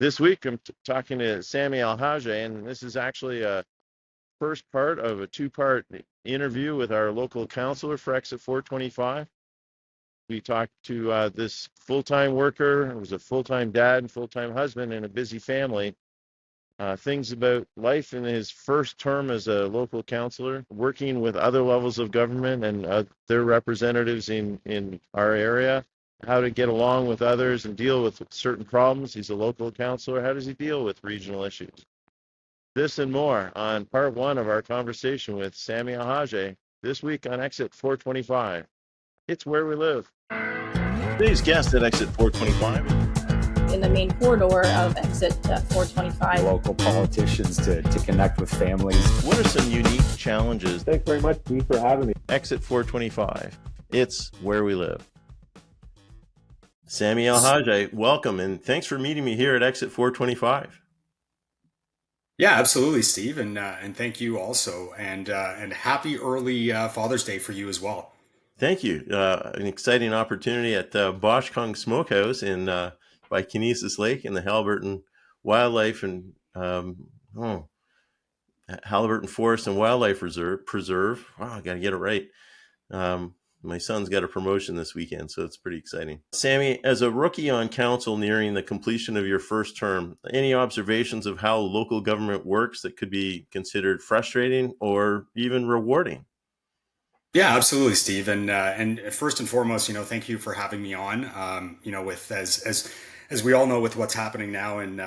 This week, I'm talking to Sami Elhajjeh, and this is actually a first part of a two-part interview with our local councillor for Exit 425. We talked to this full-time worker, who was a full-time dad and full-time husband in a busy family. Things about life in his first term as a local councillor, working with other levels of government and their representatives in our area, how to get along with others and deal with certain problems. He's a local councillor. How does he deal with regional issues? This and more on part one of our conversation with Sami Elhajjeh this week on Exit 425. It's where we live. Today's guest at Exit 425. In the main corridor of Exit 425. Local politicians to connect with families. What are some unique challenges? Thanks very much, Steve, for having me. Exit 425. It's where we live. Sami Elhajjeh, welcome, and thanks for meeting me here at Exit 425. Yeah, absolutely, Steve, and thank you also, and happy early Father's Day for you as well. Thank you. An exciting opportunity at Boschkong Smokehouse in by Courtice Lake in the Haliburton Wildlife and Haliburton Forest and Wildlife Preserve. Wow, I got to get it right. My son's got a promotion this weekend, so it's pretty exciting. Sami, as a rookie on council nearing the completion of your first term, any observations of how local government works that could be considered frustrating or even rewarding? Yeah, absolutely, Steve. And first and foremost, thank you for having me on. With as we all know, with what's happening now in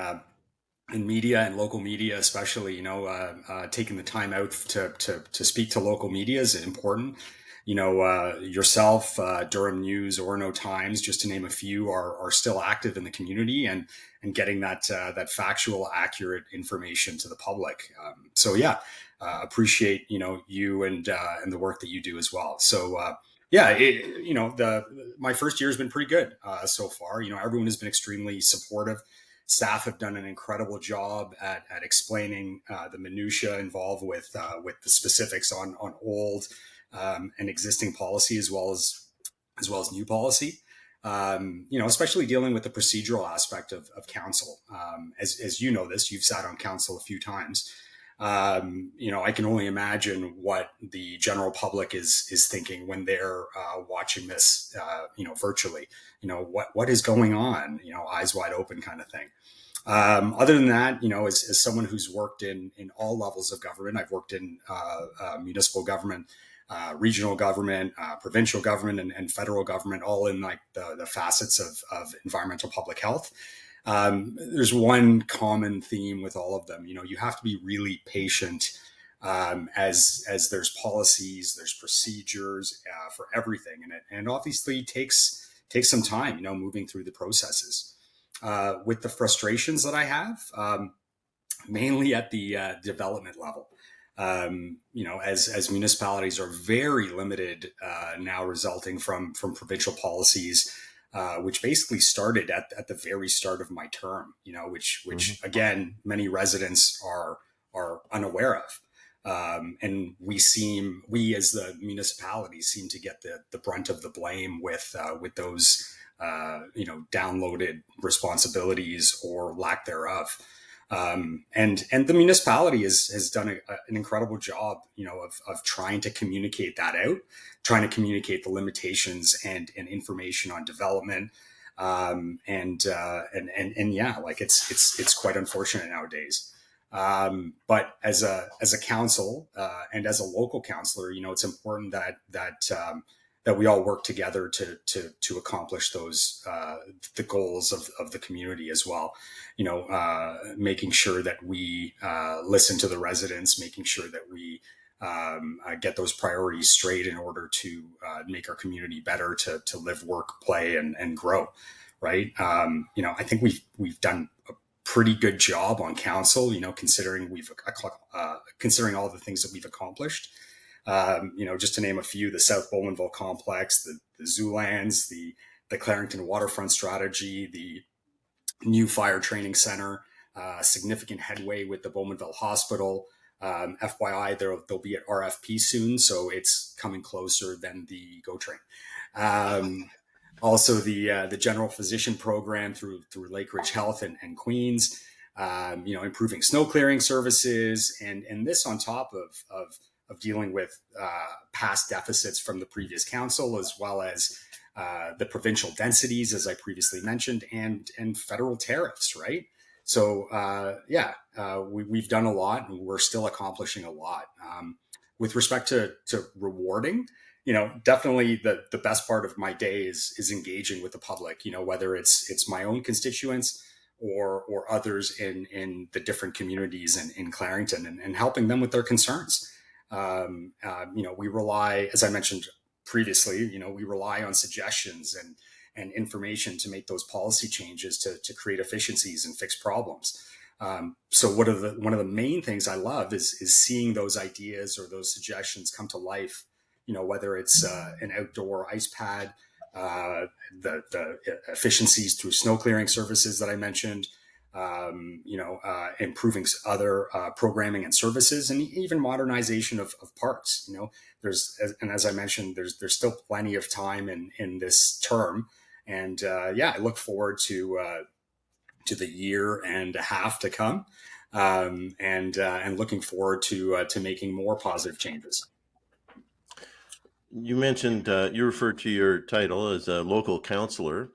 media and local media, especially, taking the time out to speak to local media is important. Yourself, Durham News, Orono Times, just to name a few, are still active in the community and getting that factual, accurate information to the public. Appreciate you and the work that you do as well. So my first year has been pretty good so far. Everyone has been extremely supportive. Staff have done an incredible job at explaining the minutiae involved with the specifics on old and existing policy as well as new policy. Especially dealing with the procedural aspect of council. As you know this, you've sat on council a few times. I can only imagine what the general public is thinking when they're watching this, virtually. What is going on? Eyes wide open kind of thing. Other than that, as someone who's worked in all levels of government, I've worked in municipal government, regional government, provincial government, and federal government, all in like the facets of environmental public health. There's one common theme with all of them. You have to be really patient as there's policies, there's procedures for everything, and obviously takes some time. Moving through the processes. With the frustrations that I have, mainly at the development level. As municipalities are very limited now, resulting from provincial policies, which basically started at the very start of my term. Which again, many residents are unaware of, and we as the municipalities seem to get the brunt of the blame with those downloaded responsibilities or lack thereof. And the municipality has done an incredible job, of trying to communicate that out, trying to communicate the limitations and information on development. It's quite unfortunate nowadays. But as a council, and as a local councillor, it's important that we all work together to accomplish those the goals of the community as well. Making sure that we listen to the residents, making sure that we get those priorities straight in order to make our community better to live, work, play, and grow. Right. I think we've done a pretty good job on council. Considering considering all the things that we've accomplished. Just to name a few: the South Bowmanville complex, the Zoolands, the Clarington Waterfront strategy, the new fire training center, significant headway with the Bowmanville Hospital. FYI, they'll be at RFP soon, so it's coming closer than the GO train. Also, the general physician program through Lake Ridge Health and Queens. Improving snow clearing services, and this on top of dealing with past deficits from the previous council, as well as the provincial densities, as I previously mentioned, and federal tariffs, right? So we've done a lot, and we're still accomplishing a lot. With respect to rewarding, definitely the best part of my day is engaging with the public. Whether it's my own constituents or others in the different communities in Clarington, and helping them with their concerns. We rely, as I mentioned previously, we rely on suggestions and information to make those policy changes to create efficiencies and fix problems. So one of the main things I love is seeing those ideas or those suggestions come to life. Whether it's an outdoor ice pad, the efficiencies through snow clearing services that I mentioned, improving other programming and services, and even modernization of parks. As I mentioned, there's still plenty of time in this term, and I look forward to the year and a half to come, and looking forward to making more positive changes. You mentioned, you referred to your title as a local councillor.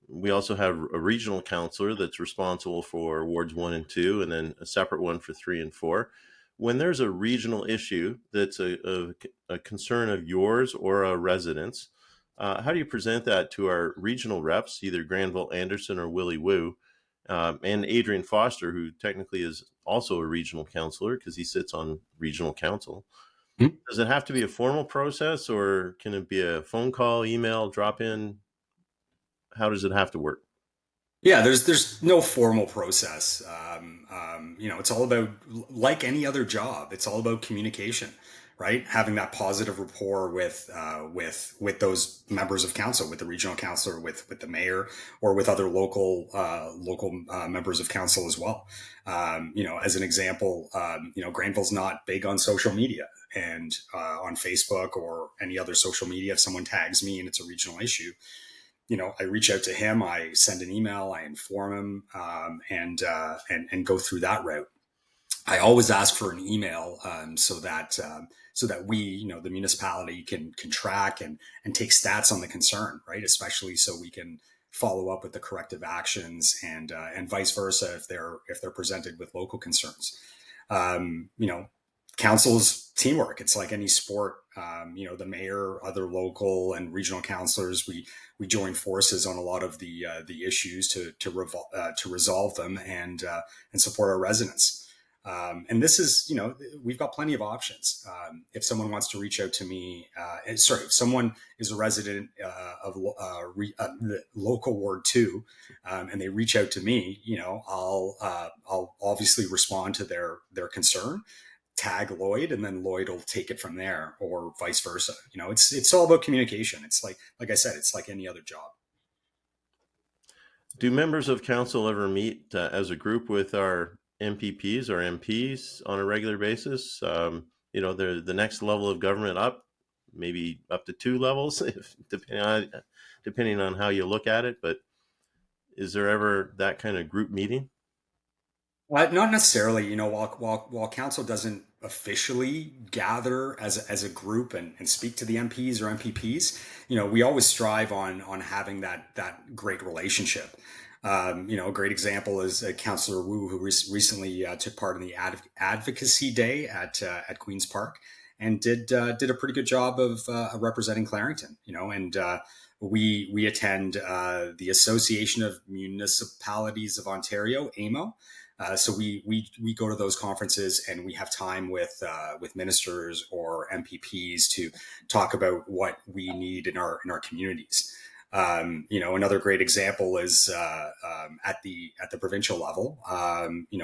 We also have a regional councillor that's responsible for wards 1 and 2, and then a separate one for 3 and 4. When there's a regional issue that's a concern of yours or a resident's, how do you present that to our regional reps, either Granville Anderson or Willie Woo, and Adrian Foster, who technically is also a regional councillor because he sits on regional council? Does it have to be a formal process, or can it be a phone call, email, drop in? How does it have to work? Yeah, there's no formal process. It's all about, like any other job, it's all about communication, right? Having that positive rapport with those members of council, with the regional councillor, with the mayor, or with other local members of council as well. As an example, Granville's not big on social media, and on Facebook or any other social media, if someone tags me and it's a regional issue, I reach out to him, I send an email, I inform him, and go through that route. I always ask for an email, so that we, the municipality, can track and take stats on the concern, right? Especially so we can follow up with the corrective actions, and vice versa if they're presented with local concerns. Council's teamwork. It's like any sport. The mayor, other local and regional councillors, we join forces on a lot of the issues to resolve them, and support our residents. And this is, we've got plenty of options. If someone wants to reach out to me, if someone is a resident of the local Ward 2, and they reach out to me, I'll obviously respond to their concern, tag Lloyd, and then Lloyd will take it from there, or vice versa. It's all about communication. It's like I said, it's like any other job. Do members of council ever meet as a group with our MPPs or MPs on a regular basis? They're the next level of government up, maybe up to 2 levels, depending on how you look at it. But is there ever that kind of group meeting? Not necessarily. While council doesn't officially gather as a group and speak to the MPs or MPPs, we always strive on having that great relationship. A great example is Councillor Wu, who recently took part in the advocacy day at Queen's Park, and did a pretty good job of representing Clarington. And we attend the Association of Municipalities of Ontario, AMO. So we go to those conferences, and we have time with ministers or MPPs to talk about what we need in our communities. Another great example is at the provincial level.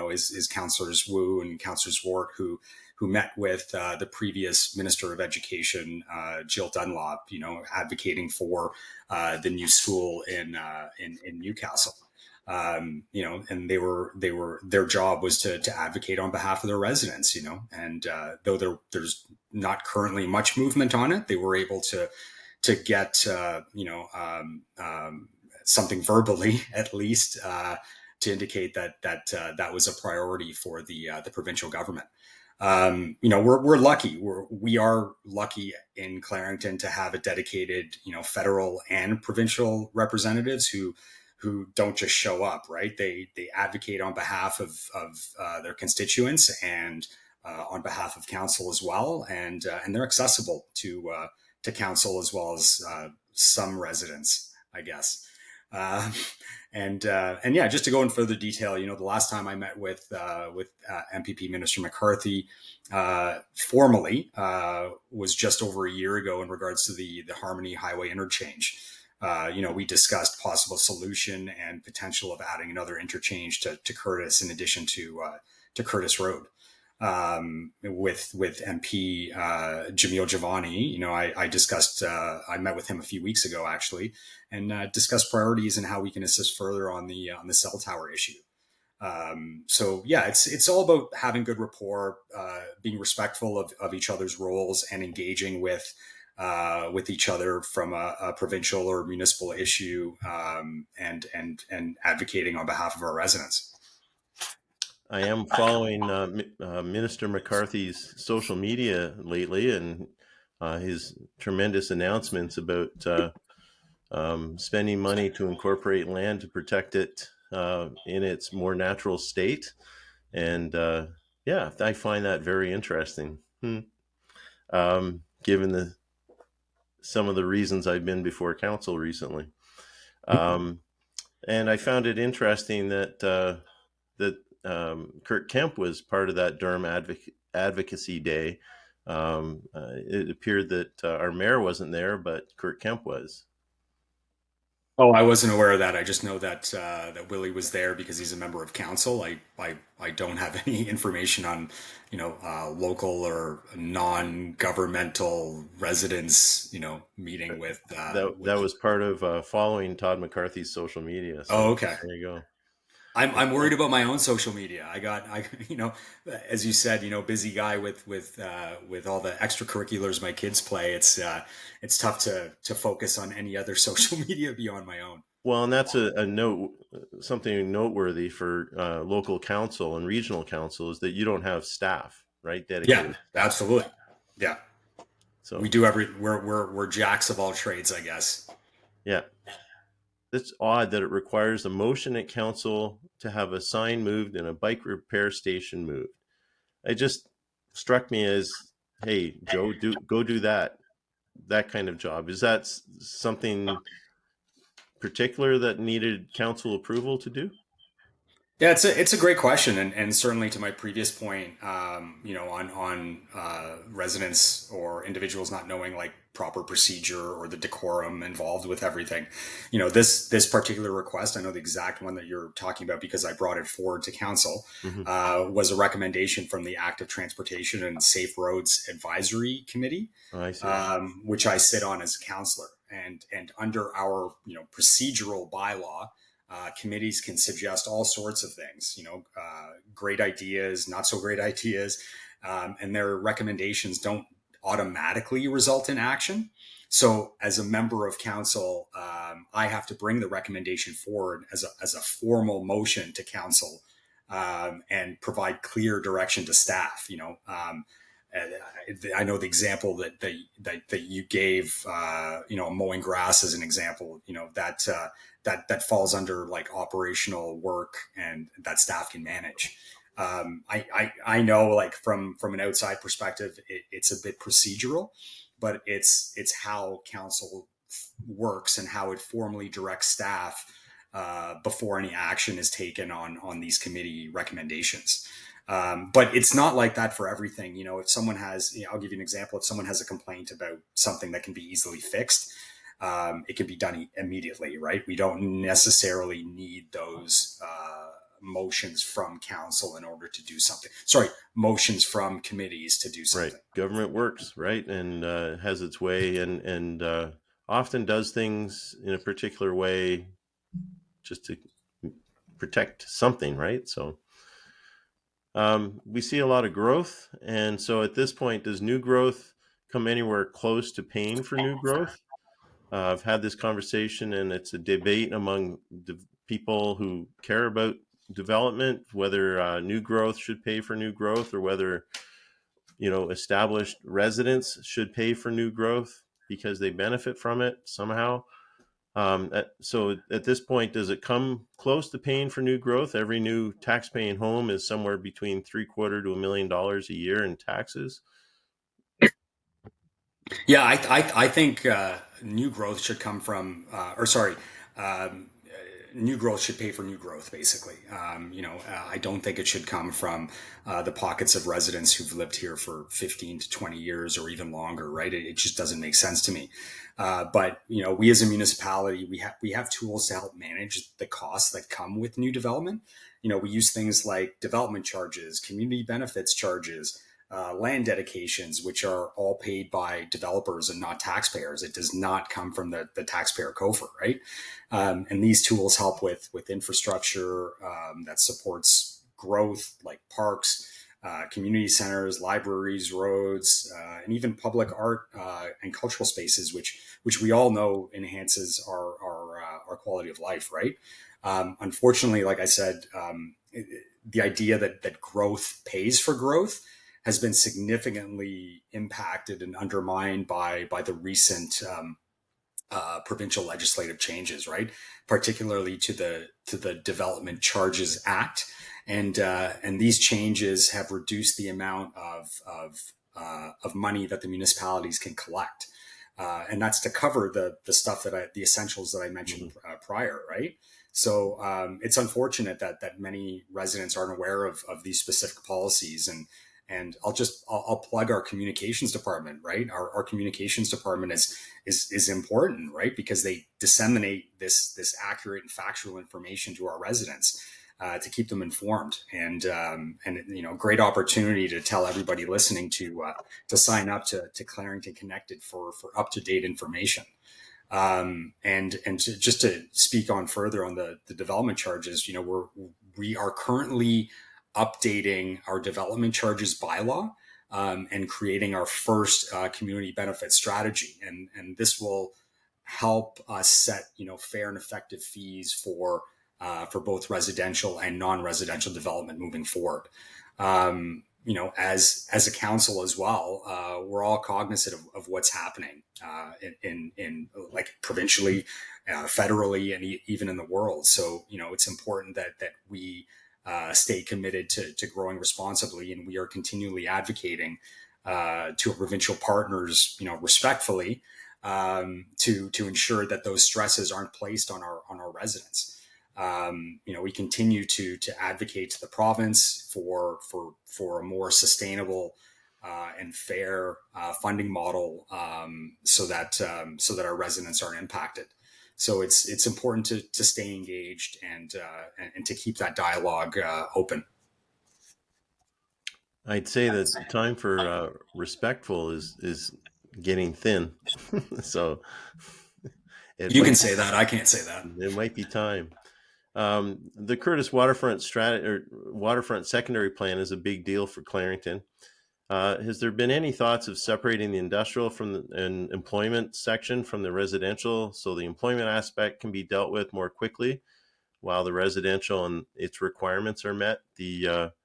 Is Councillors Wu and Councillors Ward, who met with the previous Minister of Education, Jill Dunlop, advocating for the new school in Newcastle. And their job was to advocate on behalf of their residents, and though there's not currently much movement on it, they were able to to get something verbally at least to indicate that was a priority for the provincial government. We're lucky. We are lucky in Clarington to have a dedicated, federal and provincial representatives who don't just show up, right? They advocate on behalf of their constituents and on behalf of council as well, and they're accessible to council as well as some residents, I guess. Uh, and yeah, just to go in further detail, the last time I met with MPP Minister McCarthy formally was just over a year ago in regards to the Harmony Highway interchange. We discussed possible solution and potential of adding another interchange to Courtice in addition to Courtice Road. With MP Jamil Javani, I discussed. I met with him a few weeks ago actually, and discussed priorities and how we can assist further on the cell tower issue. So yeah, it's all about having good rapport, being respectful of each other's roles, and engaging with each other from a provincial or municipal issue, and advocating on behalf of our residents. I am following Minister McCarthy's social media lately, and his tremendous announcements about spending money to incorporate land to protect it in its more natural state. And yeah, I find that very interesting. Given some of the reasons I've been before council recently. And I found it interesting that Kurt Kemp was part of that Durham Advocacy Day. It appeared that our mayor wasn't there, but Kurt Kemp was. Oh, I wasn't aware of that. I just know that Willie was there because he's a member of council. I don't have any information on local or non-governmental residents meeting with that was part of following Todd McCarthy's social media. So Oh, okay. there you go. I'm worried about my own social media. As you said, busy guy with all the extracurriculars my kids play. It's tough to focus on any other social media beyond my own. Well, and that's a note, something noteworthy for local council and regional council is that you don't have staff, right? Dedicated. Yeah, absolutely. Yeah. So we do we're jacks of all trades, I guess. Yeah. It's odd that it requires a motion at council to have a sign moved and a bike repair station moved. It just struck me as, hey, Joe, go do that kind of job. Is that something particular that needed council approval to do? Yeah, it's a great question, and certainly to my previous point, on residents or individuals not knowing like proper procedure or the decorum involved with everything. This particular request, I know the exact one that you're talking about because I brought it forward to council, was a recommendation from the Active Transportation and Safe Roads Advisory Committee, I see. Which I sit on as a councillor, and under our procedural bylaw. Committees can suggest all sorts of things, great ideas, not so great ideas, and their recommendations don't automatically result in action. So, as a member of council, I have to bring the recommendation forward as a formal motion to council, and provide clear direction to staff. I know the example that you gave, mowing grass as an example, that falls under like operational work and that staff can manage. I know like from an outside perspective, it's a bit procedural, but it's how council works and how it formally directs staff before any action is taken on these committee recommendations. But it's not like that for everything. If someone has, I'll give you an example. If someone has a complaint about something that can be easily fixed, it can be done immediately, right? We don't necessarily need those motions from council in order to do something. Sorry, motions from committees to do something. Right. Government works, right, and has its way, and often does things in a particular way just to protect something, right? So we see a lot of growth, and so at this point, does new growth come anywhere close to paying for new growth? I've had this conversation, and it's a debate among people who care about development, whether new growth should pay for new growth, or whether established residents should pay for new growth because they benefit from it somehow. So at this point, does it come close to paying for new growth? Every new tax-paying home is somewhere between $750,000 to $1 million a year in taxes. Yeah, I think new growth should come from, or sorry, um, new growth should pay for new growth, basically. I don't think it should come from the pockets of residents who've lived here for 15 to 20 years or even longer, right? It just doesn't make sense to me. But we as a municipality, we have tools to help manage the costs that come with new development. We use things like development charges, community benefits charges, land dedications, which are all paid by developers and not taxpayers. It does not come from the taxpayer COFR, right? And these tools help with infrastructure that supports growth, like parks, community centers, libraries, roads, and even public art and cultural spaces, which we all know enhances our quality of life, right? Unfortunately, like I said, the idea that growth pays for growth has been significantly impacted and undermined by the recent provincial legislative changes, right? Particularly to the Development Charges Act, and these changes have reduced the amount of money that the municipalities can collect, and that's to cover the stuff the essentials that I mentioned prior, right? So it's unfortunate that many residents aren't aware of these specific policies, and I'll plug our communications department, right? Our communications department is important, right? Because they disseminate this accurate and factual information to our residents to keep them informed, and great opportunity to tell everybody listening to sign up to Clarington Connected for up to date information. Just to speak on further on the development charges, we are currently updating our development charges bylaw, and creating our first community benefit strategy, and this will help us set fair and effective fees for both residential and non-residential development moving forward. As a council as well, we're all cognizant of what's happening in like provincially, federally, and even in the world. So it's important that we stay committed to growing responsibly, and we are continually advocating to our provincial partners, respectfully, to ensure that those stresses aren't placed on our residents. We continue to advocate to the province for a more sustainable and fair funding model, so that our residents aren't impacted. So it's important to stay engaged and to keep that dialogue open. I'd say that the time for respectful is getting thin. So You can say that. I can't say that. it might be time. The Courtice Waterfront secondary plan is a big deal for Clarington. Has there been any thoughts of separating the industrial and employment section from the residential, so the employment aspect can be dealt with more quickly while the residential and its requirements are met?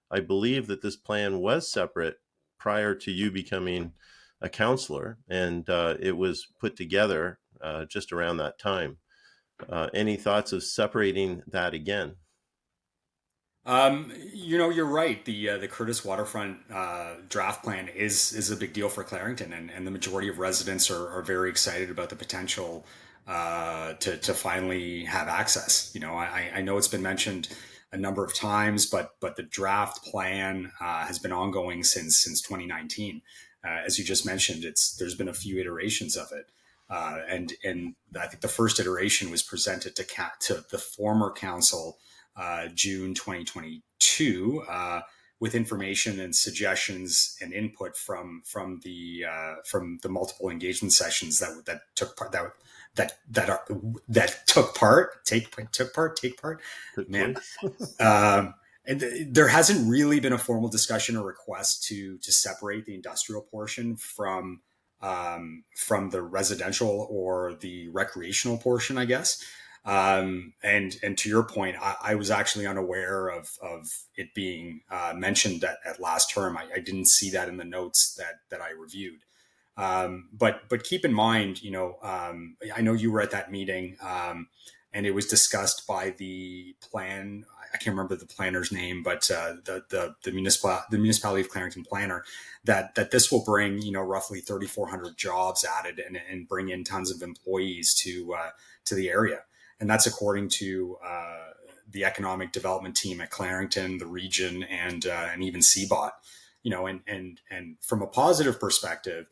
I believe that this plan was separate prior to you becoming a councillor, and it was put together just around that time. Any thoughts of separating that again? You're right. The Courtice Waterfront draft plan is a big deal for Clarington, and the majority of residents are very excited about the potential to finally have access. I know it's been mentioned a number of times, but the draft plan has been ongoing since 2019. As you just mentioned, there's been a few iterations of it. And I think the first iteration was presented to the former council June 2022, with information and suggestions and input from the multiple engagement sessions that took part. Man. And there hasn't really been a formal discussion or request to separate the industrial portion from from the residential or the recreational portion, I guess. And to your point, I was actually unaware of it being mentioned at last term. I didn't see that in the notes that I reviewed. But keep in mind, I know you were at that meeting, and it was discussed by the plan. I can't remember the planner's name, but the municipality of Clarington planner, that this will bring roughly 3,400 jobs added and bring in tons of employees to the area, and that's according to the economic development team at Clarington, the region, and even CBOT. And from a positive perspective,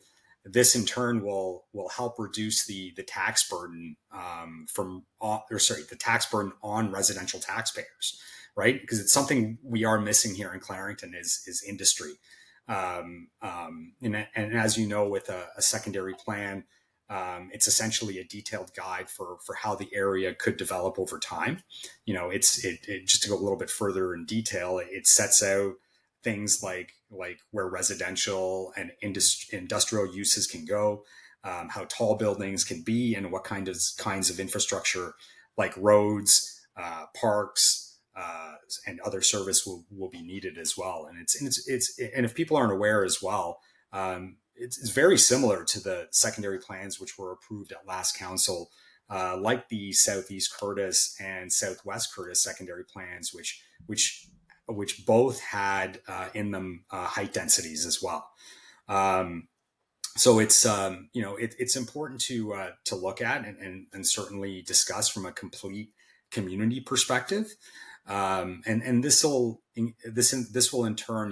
this in turn will help reduce the tax burden the tax burden on residential taxpayers, right? Because it's something we are missing here in Clarington is industry. And as you know, with a secondary plan, it's essentially a detailed guide for how the area could develop over time. Just to go a little bit further in detail, it sets out things like where residential and industrial uses can go, how tall buildings can be, and what kinds of infrastructure like roads, parks, and other service will be needed as well. And and if people aren't aware as well, it's very similar to the secondary plans which were approved at last council, like the Southeast Courtice and Southwest Courtice secondary plans, which both had in them height densities as well. So it's important to look at and certainly discuss from a complete community perspective. And this will in turn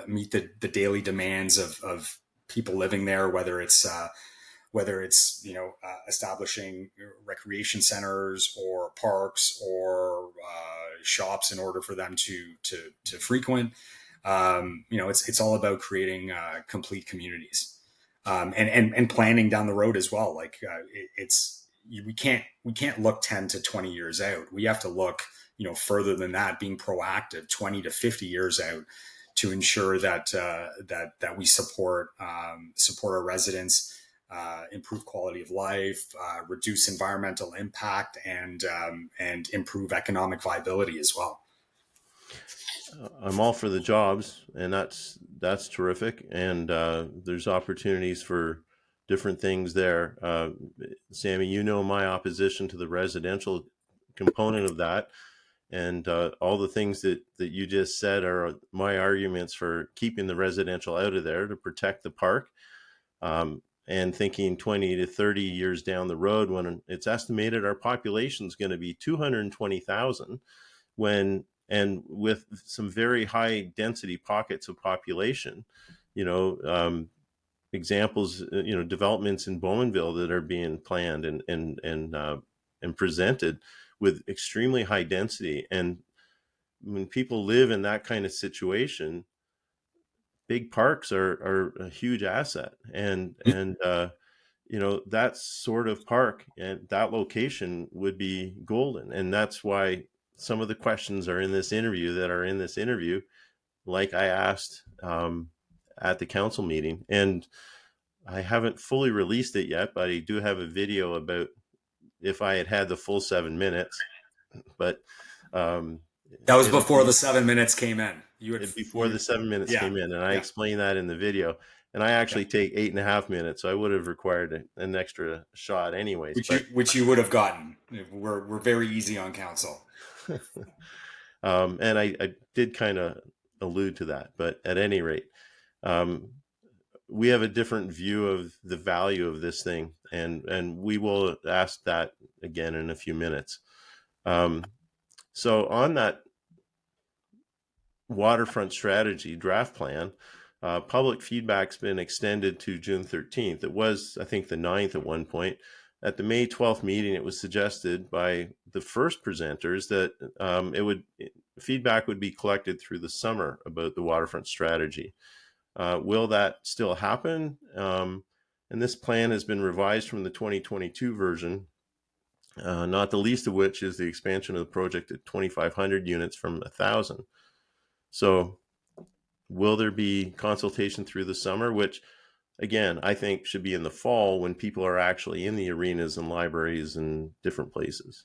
meet the daily demands of people living there, whether it's establishing recreation centers or parks or shops in order for them to frequent. It's all about creating complete communities, and planning down the road as well. Like we can't look 10 to 20 years out. We have to look further than that, being proactive 20 to 50 years out to ensure that we support our residents, improve quality of life, reduce environmental impact, and improve economic viability as well. I'm all for the jobs, and that's terrific. And there's opportunities for different things there. Sami, my opposition to the residential component of that, and all the things that you just said are my arguments for keeping the residential out of there to protect the park. And thinking 20 to 30 years down the road, when it's estimated our population is going to be 220,000, and with some very high density pockets of population, examples, developments in Bowmanville that are being planned and presented with extremely high density. And when people live in that kind of situation, big parks are a huge asset. And that sort of park and that location would be golden. And that's why some of the questions are in this interview, like I asked at the council meeting. And I haven't fully released it yet, but I do have a video about if I had the full 7 minutes. But that was before the 7 minutes came in. The 7 minutes came in, and I explained that in the video. And I actually take 8.5 minutes, so I would have required an extra shot anyways. Which you would have gotten. We're very easy on council. And I did kind of allude to that, but at any rate, we have a different view of the value of this thing, and we will ask that again in a few minutes. So on that waterfront strategy draft plan, public feedback's been extended to June 13th. It was, I think, the 9th at one point. At the May 12th meeting, it was suggested by the first presenters that feedback would be collected through the summer about the waterfront strategy. Will that still happen? And this plan has been revised from the 2022 version, not the least of which is the expansion of the project at 2,500 units from 1,000. So will there be consultation through the summer, which again, I think should be in the fall when people are actually in the arenas and libraries and different places.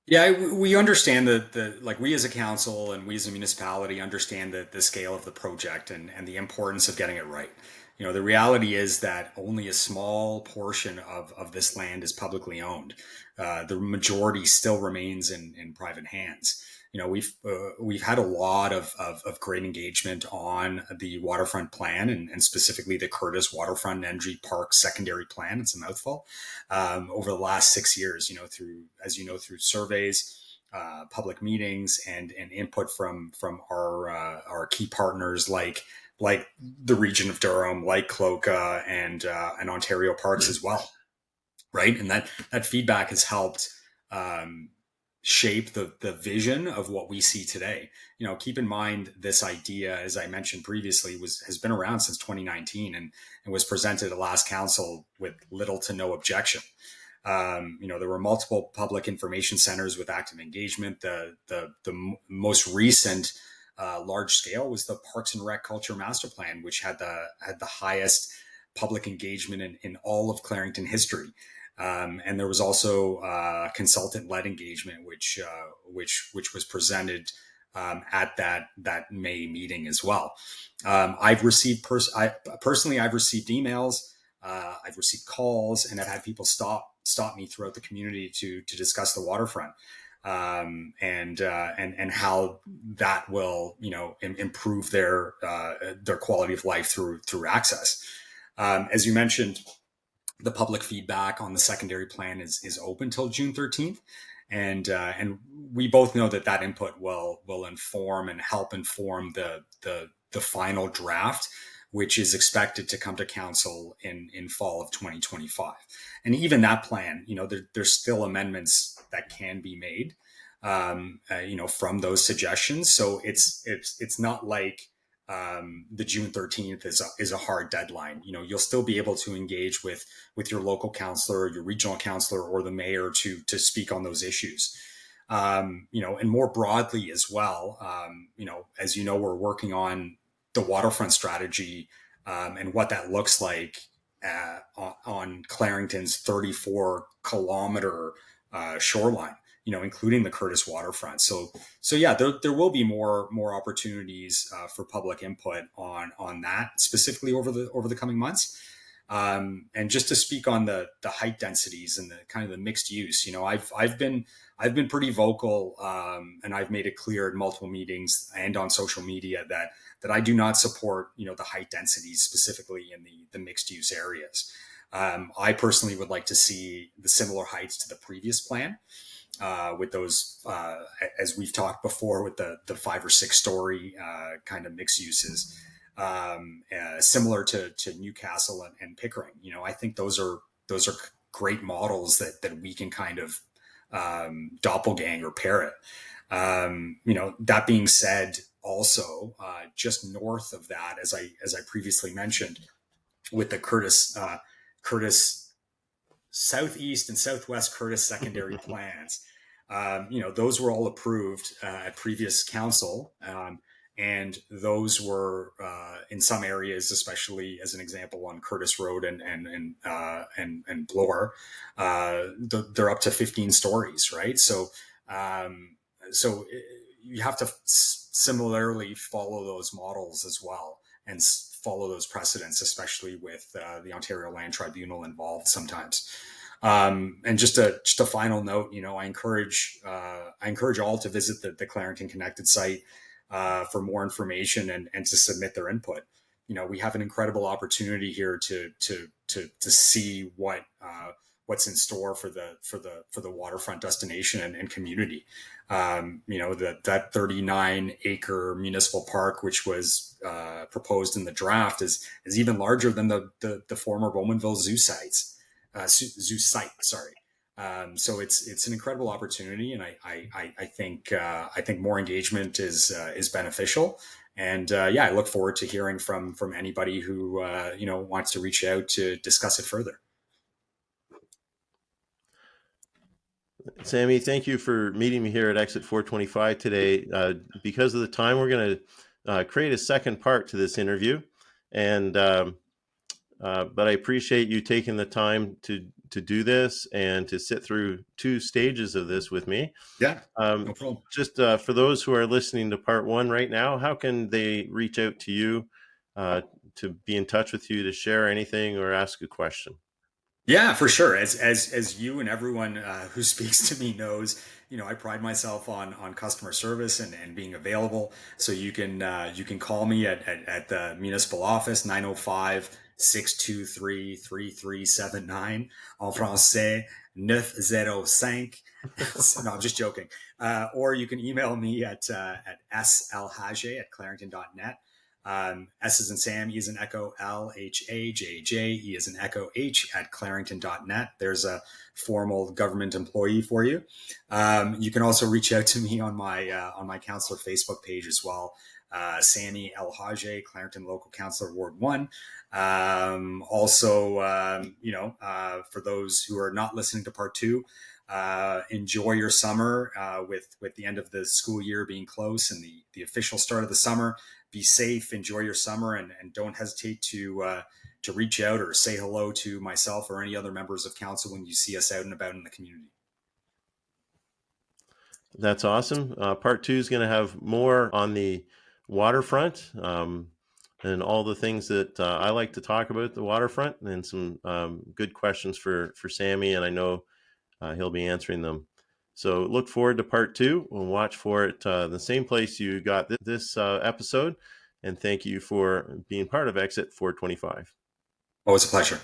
Yeah, we understand that like we as a council and we as a municipality understand the scale of the project and the importance of getting it right. You know, the reality is that only a small portion of this land is publicly owned. The majority still remains in private hands. You know, we've had a lot of great engagement on the waterfront plan and specifically the Courtice Waterfront and Energy Park secondary plan. It's a mouthful. Over the last 6 years, you know, through surveys, public meetings, and input from our key partners like the region of Durham, like Cloca, and Ontario Parks as well, right? And that feedback has helped um, shape the vision of what we see today. You know, keep in mind this idea, as I mentioned previously, has been around since 2019 and was presented at last council with little to no objection. You know, there were multiple public information centers with active engagement. The most recent large scale was the Parks and Rec Culture Master Plan, which had the highest public engagement in all of Clarington history. And there was also consultant led engagement, which was presented at that May meeting as well. I've received personally, I've received emails. I've received calls, and I've had people stop me throughout the community to discuss the waterfront, and how that will, you know, improve their quality of life through access. As you mentioned, the public feedback on the secondary plan is open till June 13th. And we both know that input will inform and help inform the final draft, which is expected to come to council in fall of 2025. And even that plan, you know, there's still amendments that can be made, you know, from those suggestions. So it's not like the June 13th is a hard deadline. You know, you'll still be able to engage with your local councillor, your regional councillor, or the mayor to speak on those issues. You know, and more broadly as well, you know, as you know, we're working on the waterfront strategy, and what that looks like on Clarington's 34-kilometer shoreline, you know, including the Courtice Waterfront. So yeah, there will be more opportunities for public input on that specifically over the coming months. And just to speak on the height densities and the kind of the mixed use, you know, I've been pretty vocal, and I've made it clear in multiple meetings and on social media that I do not support, you know, the height densities specifically in the mixed use areas. I personally would like to see the similar heights to the previous plan, with those, as we've talked before, with the 5 or 6 story kind of mixed uses, similar to Newcastle and Pickering. You know, I think those are great models that we can kind of doppelganger parrot. You know, that being said, also just north of that, as I previously mentioned, with the Courtice Southeast and Southwest Courtice secondary plans. You know, those were all approved at previous council, and those were in some areas, especially as an example on Courtice Road and Bloor, they're up to 15 stories, right? So you have to similarly follow those models as well and follow those precedents, especially with the Ontario Land Tribunal involved sometimes. And just a final note, you know, I encourage all to visit the Clarington Connected site for more information and to submit their input. You know, we have an incredible opportunity here to see what's in store for the waterfront destination and community. You know, that 39-acre municipal park, which was proposed in the draft, is even larger than the former Bowmanville zoo site. Sorry. So it's an incredible opportunity, and I think more engagement is beneficial. And yeah, I look forward to hearing from anybody who you know, wants to reach out to discuss it further. Sami, thank you for meeting me here at Exit 425 today. Because of the time, we're going create a second part to this interview, and but I appreciate you taking the time to do this and to sit through 2 stages of this with me. Yeah, no problem. Just for those who are listening to part 1 right now, how can they reach out to you to be in touch with you, to share anything or ask a question? Yeah, for sure. As you and everyone who speaks to me knows, I pride myself on customer service and being available. So you can call me at the municipal office 905-623-3379 en français 905. No, I'm just joking. Or you can email me at selhajjeh@clarington.net. S is in Sam, E is in Echo, L-H-A-J-J, E is in Echo, H at clarington.net. There's a formal government employee for you. You can also reach out to me on my councillor Facebook page as well. Sami Elhajjeh, Clarington Local Councillor, Ward 1. For those who are not listening to part 2, enjoy your summer with the end of the school year being close and the official start of the summer. Be safe, enjoy your summer, and don't hesitate to reach out or say hello to myself or any other members of council when you see us out and about in the community. That's awesome. Part 2 is going to have more on the waterfront and all the things that I like to talk about the waterfront, and some good questions for Sami, and I know he'll be answering them. So look forward to part 2 and watch for it the same place you got this episode. And thank you for being part of Exit 425. Always a pleasure.